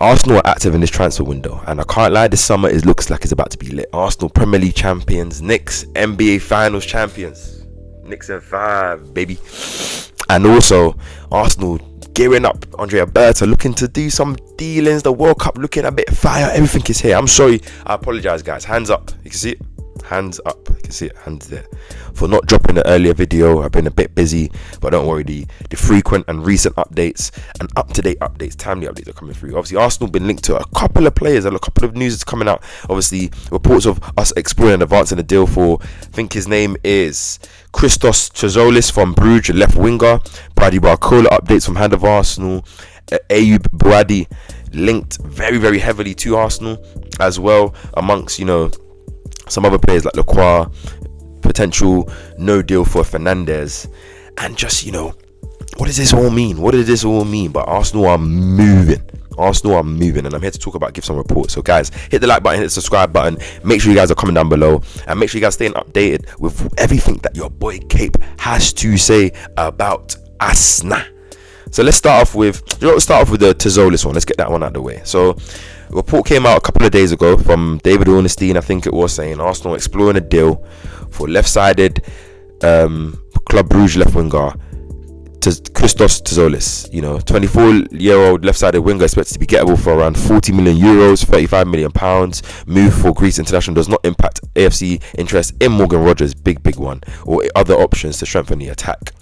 Arsenal are active in this transfer window, and I can't lie, this summer it looks like it's about to be lit. Arsenal Premier League champions, Knicks NBA Finals champions, Knicks in 5, baby. And also Arsenal gearing up. Andre Alberto looking to do some dealings. The World Cup looking a bit fire. Everything is here. I'm sorry, I apologize, guys. Hands up. You can see it. Hands up. You can see it. Hands there. For not dropping the earlier video. I've been a bit busy, but don't worry. The frequent and recent updates and up-to-date updates, timely updates are coming through. Obviously, Arsenal been linked to a couple of players and a couple of news is coming out. Obviously, reports of us exploring and advancing the deal for, I think his name is Christos Tzolis from Brugge, left winger. Barcola updates from Hand of Arsenal. Ayoub, Bouaddi linked very, very heavily to Arsenal as well, amongst, you know, some other players like Lacroix. Potential no deal for Fernandez. And just, you know, what does this all mean? What does this all mean? But Arsenal are moving. And I'm here to talk about, give some reports. So guys, hit the like button, hit the subscribe button. Make sure you guys are comment down below, and make sure you guys staying updated with everything that your boy Cape has to say about Arsenal. So let's start off with the Tzolis one. Let's get that one out of the way. So a report came out a couple of days ago from David Ornstein, I think it was, saying Arsenal exploring a deal for left-sided Club Brugge left winger Christos Tzolis. You know, 24-year-old left-sided winger expected to be gettable for around 40 million euros, 35 million pounds. Move for Greece international does not impact AFC interest in Morgan Rogers, big one, or other options to strengthen the attack.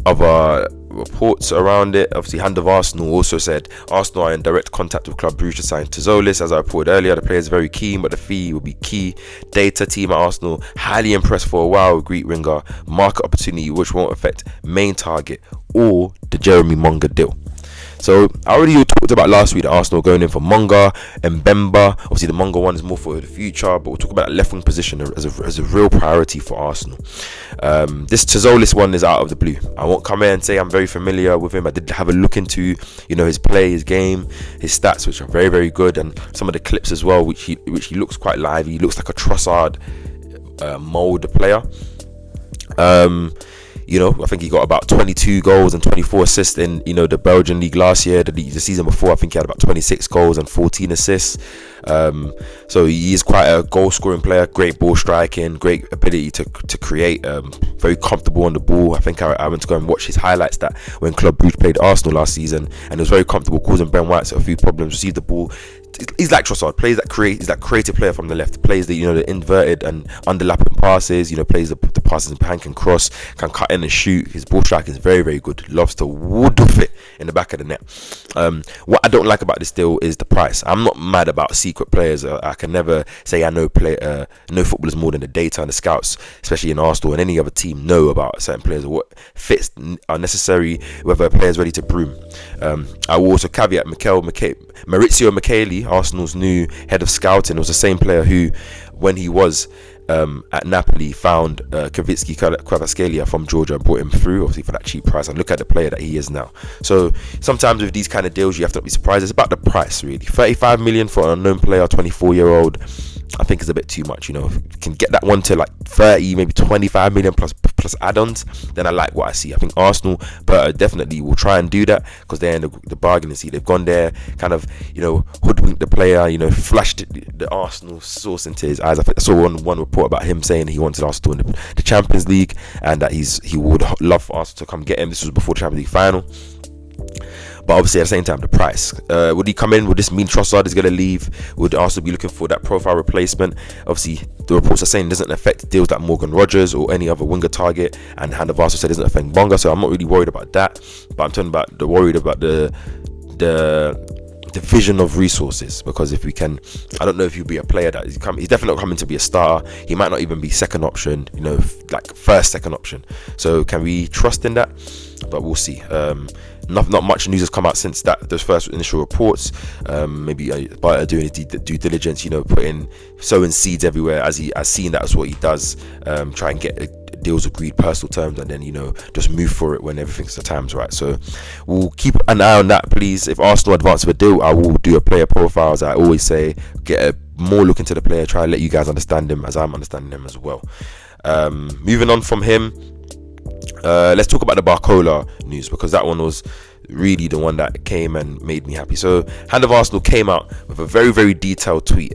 Other reports around it, obviously Hand of Arsenal also said Arsenal are in direct contact with Club Brugge to sign Tzolis. As I reported earlier, the player is very keen, but the fee will be key. Data team at Arsenal highly impressed for a while with Greek winger. Market opportunity which won't affect main target or the Jeremy Monga deal. So I already talked about last week that Arsenal going in for Monga and Bemba. Obviously the Monga one is more for the future, but we'll talk about that left wing position as a real priority for Arsenal. This Tzolis one is out of the blue. I won't come here and say I'm very familiar with him. I did have a look into, you know, his play, his game, his stats, which are very, very good, and some of the clips as well, which he looks quite lively. He looks like a Trossard mold player. You know, I think he got about 22 goals and 24 assists in, you know, the Belgian league last year. The season before, I think he had about 26 goals and 14 assists. So he is quite a goal scoring player, great ball striking, great ability to create, very comfortable on the ball. I think I went to go and watch his highlights that when Club Brugge played Arsenal last season, and he was very comfortable, causing Ben White a few problems, received the ball. He's like Trossard, he's that creative player from the left, plays the, you know, the inverted and underlapping passes, you know, plays the passes in behind, can cross, can cut in and shoot. His ball strike is very, very good. Loves to woodruff it in the back of the net. What I don't like about this deal is the price. I'm not mad about secret players. I can never say I know footballers more than the data and the scouts, especially in Arsenal and any other team, know about certain players or what fits are necessary, whether a player is ready to broom. I will also caveat Maurizio Micheli, Arsenal's new head of scouting, was the same player who, when he was at Napoli, found Kvitski Kvaratskhelia from Georgia and brought him through, obviously for that cheap price, and look at the player that he is now. So sometimes with these kind of deals you have to be surprised. It's about the price, really. 35 million for an unknown player, 24-year-old, I think is a bit too much. You know, if you can get that one to like 30, maybe 25 million plus add-ons, then I like what I see. I think Arsenal definitely will try and do that, because they're in the bargaining seat. They've gone there, kind of, you know, hoodwinked the player, you know, flashed the Arsenal sauce into his eyes. I think I saw one report about him saying he wanted Arsenal in the Champions League, and that he would love for Arsenal to come get him. This was before the Champions League final. But obviously at the same time, the price. Would he come in? Would this mean Trossard is going to leave? Would Arsenal be looking for that profile replacement? Obviously, the reports are saying it doesn't affect deals like Morgan Rogers or any other winger target. And Hand of Arsenal said it doesn't affect Bonga, so I'm not really worried about that. But I'm talking about worried about the division of resources, because if we can, I don't know if he'll be a player that he's definitely not coming to be a starter. He might not even be second option, you know, like second option. So can we trust in that? But we'll see. Not much news has come out since those first initial reports. Maybe by doing his due diligence, you know, sowing seeds everywhere, as seen that's what he does. Try and get deals agreed, personal terms, and then, you know, just move for it when everything's the time's right. So we'll keep an eye on that, please. If Arsenal advance with a deal, I will do a player profile, as I always say, get a more look into the player, try and let you guys understand him as I'm understanding him as well. Moving on from him, let's talk about the Barcola news, because that one was really the one that came and made me happy. So Hand of Arsenal came out with a very, very detailed tweet.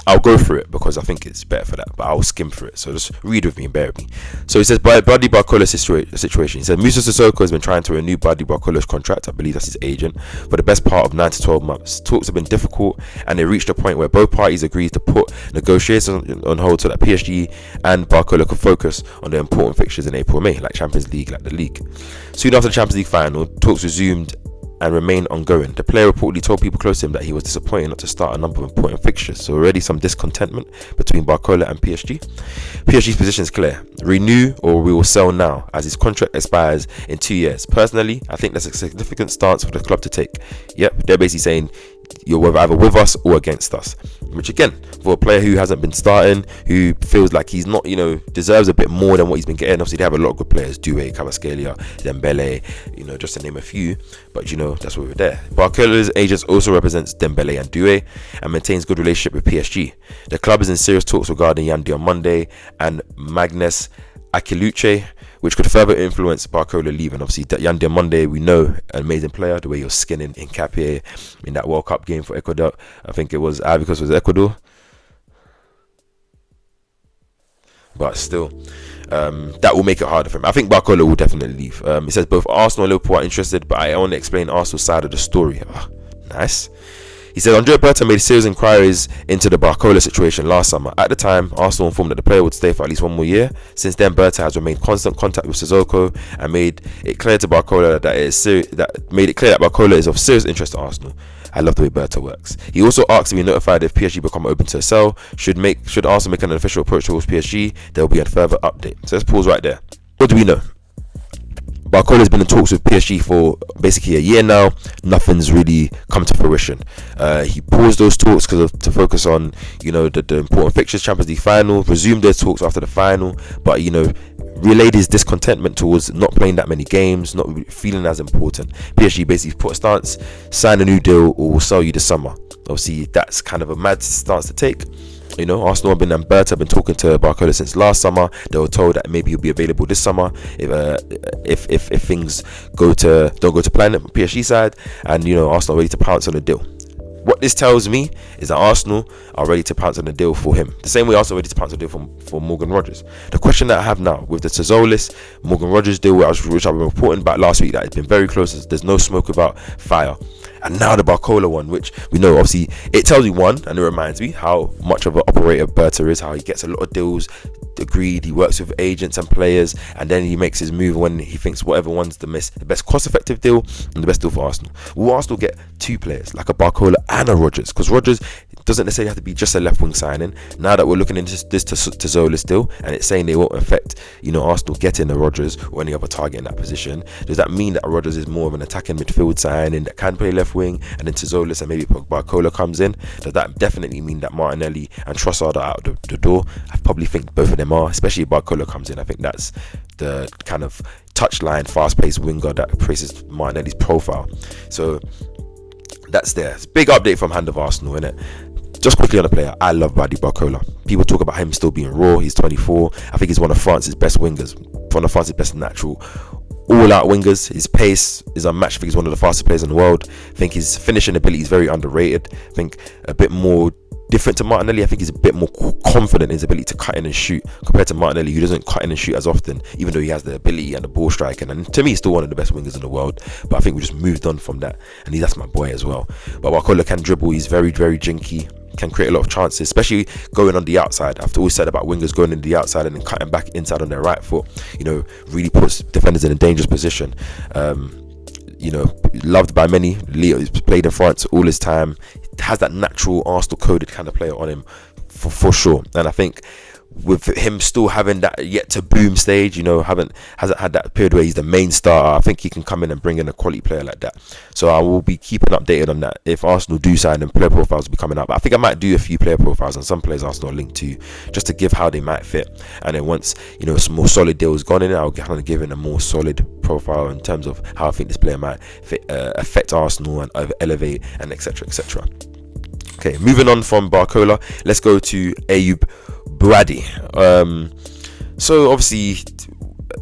I'll go through it because I think it's better for that, but I'll skim through it. So just read with me and bear with me. So he says, Bouaddi Barcola situation. He said, Musa Sissoko has been trying to renew Bouaddi Barcola's contract, I believe that's his agent, for the best part of 9 to 12 months. Talks have been difficult, and they reached a point where both parties agreed to put negotiations on hold so that PSG and Barcola could focus on the important fixtures in April and May, like Champions League, like the league. Soon after the Champions League final, talks resumed and remain ongoing. The player reportedly told people close to him that he was disappointed not to start a number of important fixtures, so already some discontentment between Barcola and PSG. PSG's position is clear: renew or we will sell now, as his contract expires in 2 years. Personally, I think that's a significant stance for the club to take. Yep, they're basically saying you're either with us or against us, which again, for a player who hasn't been starting, who feels like he's not, deserves a bit more than what he's been getting. Obviously they have a lot of good players: Doué, Kvaratskhelia, Dembele, just to name a few, but that's why we're there. Barcola's agents also represents Dembele and Doué and maintains good relationship with PSG. The club is in serious talks regarding Yan Diomande and Magnus Akiluche, which could further influence Barcola leaving. Obviously, Yan Diomande, we know, an amazing player, the way he was skinning in Capie in that World Cup game for Ecuador. I think it was because it was Ecuador. But still, that will make it harder for him. I think Barcola will definitely leave. It says both Arsenal and Liverpool are interested, but I want to explain Arsenal's side of the story. Nice. He said Andrea Berta made serious inquiries into the Barcola situation last summer. At the time, Arsenal informed that the player would stay for at least 1 more year. Since then, Berta has remained constant contact with Sissoko and made it clear to Barcola that Barcola is of serious interest to Arsenal. I love the way Berta works. He also asked to be notified if PSG become open to a sell. Should Arsenal make an official approach towards PSG, there will be a further update. So let's pause right there. What do we know? Barcola has been in talks with PSG for basically a year now. Nothing's really come to fruition. He paused those talks to focus on, the important fixtures, Champions League final. Resumed their talks after the final, but relayed his discontentment towards not playing that many games, not feeling as important. PSG basically put a stance: sign a new deal or we'll sell you this summer. Obviously, that's kind of a mad stance to take. Arsenal and Berta have been talking to Barcola since last summer. They were told that maybe he'll be available this summer if things don't go to plan on PSG side, and Arsenal are ready to pounce on the deal. What this tells me is that Arsenal are ready to pounce on the deal for him, the same way Arsenal are ready to pounce on the deal for Morgan Rogers. The question that I have now with the Tzolis Morgan Rogers deal, which I've been reporting about last week, that it's been very close. There's no smoke without fire. And now the Barcola one, which we know, obviously, it tells me one, and it reminds me how much of an operator Berta is, how he gets a lot of deals agreed, he works with agents and players, and then he makes his move when he thinks whatever one's the best cost-effective deal and the best deal for Arsenal. Will Arsenal get two players, like a Barcola and a Rogers? Because Rogers doesn't necessarily have to be just a left-wing signing. Now that we're looking into this Tzolis deal, and it's saying they won't affect, Arsenal getting a Rogers or any other target in that position, does that mean that Rogers is more of an attacking midfield signing that can play left wing, and then Tzolis and maybe Barcola comes in? Does that definitely mean that Martinelli and Trossard are out the door? I probably think both of them are, especially if Barcola comes in. I think that's the kind of touchline, fast-paced winger that praises Martinelli's profile. So that's there. It's a big update from Hand of Arsenal, innit? Just quickly on the player, I love Bouaddi Barcola. People talk about him still being raw. He's 24. I think he's one of France's best wingers, one of France's best natural all-out wingers. His pace is unmatched. I think he's one of the fastest players in the world. I think his finishing ability is very underrated. I think a bit more different to Martinelli. I think he's a bit more confident in his ability to cut in and shoot compared to Martinelli, who doesn't cut in and shoot as often, even though he has the ability and the ball striking. And to me, he's still one of the best wingers in the world. But I think we just moved on from that, and that's my boy as well. But Barcola can dribble. He's very, very jinky. Can create a lot of chances, especially going on the outside. I've always said about wingers going in the outside and then cutting back inside on their right foot, really puts defenders in a dangerous position. Loved by many. Leo's played in France all his time. Has that natural Arsenal coded kind of player on him for sure. And I think with him still having that yet to boom stage, hasn't had that period where he's the main star, I think he can come in and bring in a quality player like that. So I will be keeping updated on that. If Arsenal do sign, and player profiles will be coming up. But I think I might do a few player profiles on some players Arsenal are linked to, just to give how they might fit. And then once some more solid deals gone in, I'll kind of give in a more solid profile in terms of how I think this player might fit, affect Arsenal and elevate, and etc. etc. Okay, moving on from Barcola, let's go to Ayoub Bouaddi. So obviously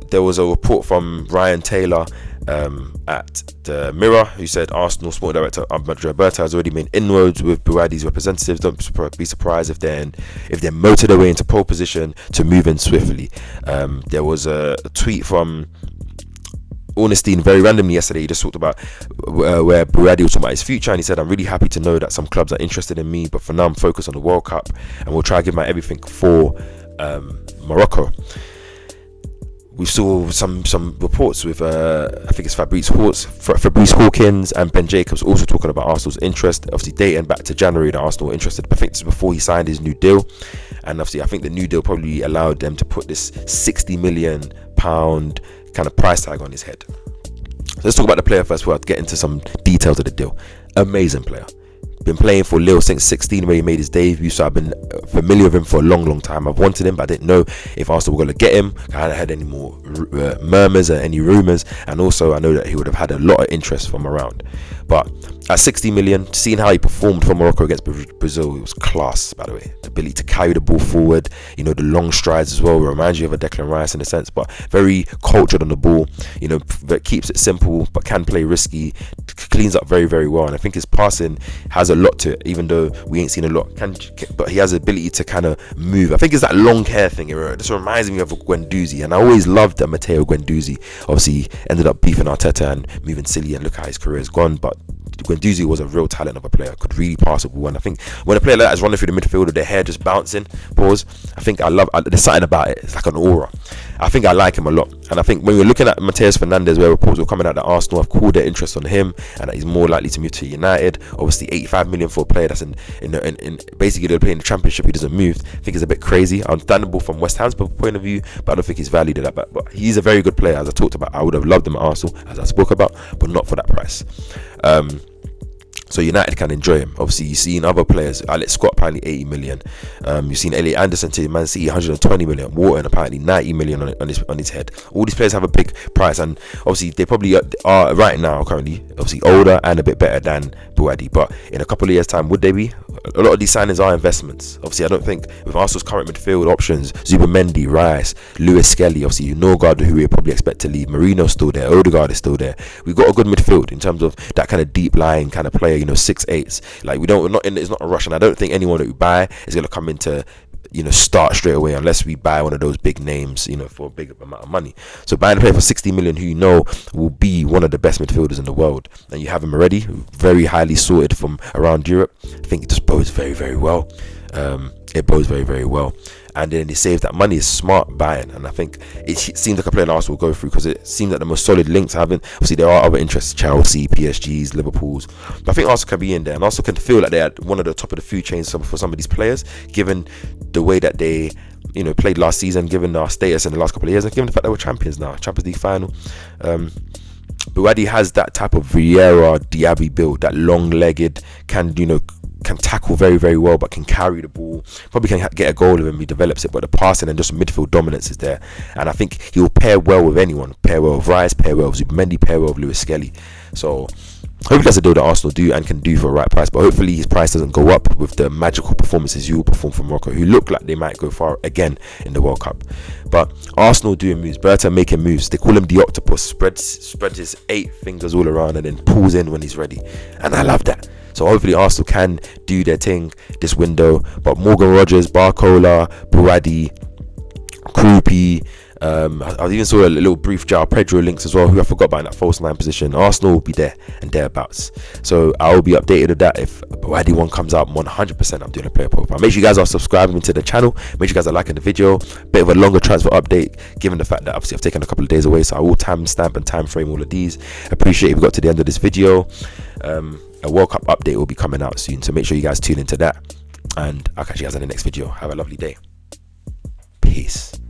there was a report from Ryan Taylor at the Mirror, who said Arsenal sport director Andrea Berta has already made inroads with Bouaddi's representatives. Don't be surprised if they're motored away into pole position to move in swiftly. There was a tweet from Ornstein very randomly yesterday. He just talked about where Bouaddi was talking about his future, and he said, I'm really happy to know that some clubs are interested in me, but for now I'm focused on the World Cup and we'll try to give my everything for Morocco. We saw some reports with I think it's Fabrice Hawkins and Ben Jacobs also talking about Arsenal's interest, obviously dating back to January that Arsenal were interested. I think this is before he signed his new deal, and obviously I think the new deal probably allowed them to put this £60 million kind of price tag on his head. So let's talk about the player first before I get into some details of the deal. Amazing player. Been playing for Lille since 16 where he made his debut, so I've been familiar with him for a long time. I've wanted him, but I didn't know if Arsenal were going to get him. I hadn't heard any more murmurs or any rumours, and also I know that he would have had a lot of interest from around. But at 60 million, seeing how he performed for Morocco against Brazil, it was class, by the way. The ability to carry the ball forward, the long strides as well, reminds you of a Declan Rice in a sense, but very cultured on the ball, that keeps it simple but can play risky, cleans up very well, and I think his passing has a lot to it, even though we ain't seen a lot, but he has the ability to kind of move. I think it's that long hair thing. It just reminds me of Guendouzi, and I always loved that Matteo Guendouzi obviously ended up beefing Arteta and moving silly, and look how his career has gone. But Guendouzi was a real talent of a player, could really pass the ball, and I think when a player like that is running through the midfield with their hair just bouncing, I think there's something about it. It's like an aura. I think I like him a lot, and I think when we're looking at Mateus Fernandes, where reports were coming out that Arsenal have called their interest on him and that he's more likely to move to United, obviously 85 million for a player that's in basically they're playing the Championship, he doesn't move. I think it's a bit crazy, understandable from West Ham's point of view, but I don't think he's valued at that. But he's a very good player, as I talked about. I would have loved him at Arsenal, as I spoke about, but not for that price. So United can enjoy him. Obviously, you've seen other players. Alex Scott apparently 80 million. You've seen Elliot Anderson to Man City 120 million. Wharton apparently 90 million on his head. All these players have a big price, and obviously they probably are right now currently obviously older and a bit better than Bouaddi. But in a couple of years' time, would they be? A lot of these signings are investments. Obviously, I don't think with Arsenal's current midfield options, Zubimendi, Rice, Lewis Skelly, obviously Norgard, who we probably expect to leave, Marino's still there, Odegaard is still there. We've got a good midfield in terms of that kind of deep line kind of player, 6'8". Like it's not a rush, and I don't think anyone that we buy is going to come into start straight away unless we buy one of those big names, for a big amount of money. So buying a player for 60 million who will be one of the best midfielders in the world, and you have him already, very highly sorted from around Europe, I think it just bodes very well. It bodes very well, and then they save that money. Is smart buying, and I think it seems like a player Arsenal will go through, because it seems like the most solid links having. Obviously there are other interests, Chelsea, PSG's, Liverpool's, but I think Arsenal can be in there, and also can feel like they're at one of the top of the food chains for some of these players, given the way that they played last season, given our status in the last couple of years, and given the fact that we're champions now, Champions League final. Bouaddi has that type of Vieira, Diaby build, that long-legged, can tackle very well, but can carry the ball, probably can get a goal of him. He develops it, but the passing and just midfield dominance is there, and I think he will pair well with anyone. Pair well with Rice, pair well with Zubimendi, pair well with Lewis Skelly. So hopefully that's a deal that Arsenal do and can do for the right price, but hopefully his price doesn't go up with the magical performances you will perform for Morocco, who look like they might go far again in the World Cup. But Arsenal doing moves, Berta making moves. They call him the octopus, spreads his 8 fingers all around and then pulls in when he's ready, and I love that. So hopefully Arsenal can do their thing this window. But Morgan Rogers, Barcola, Bouaddi, Krupi, I even saw a little brief João Pedro links as well, who I forgot about in that false 9 position. Arsenal will be there and thereabouts. So I will be updated with that. If Bouaddi one comes out, 100% I'm doing a player profile. Make sure you guys are subscribing to the channel. Make sure you guys are liking the video. Bit of a longer transfer update, given the fact that obviously I've taken a couple of days away, so I will time stamp and time frame all of these. Appreciate if you got to the end of this video. A World Cup update will be coming out soon, so make sure you guys tune into that, and I'll catch you guys in the next video. Have a lovely day. Peace.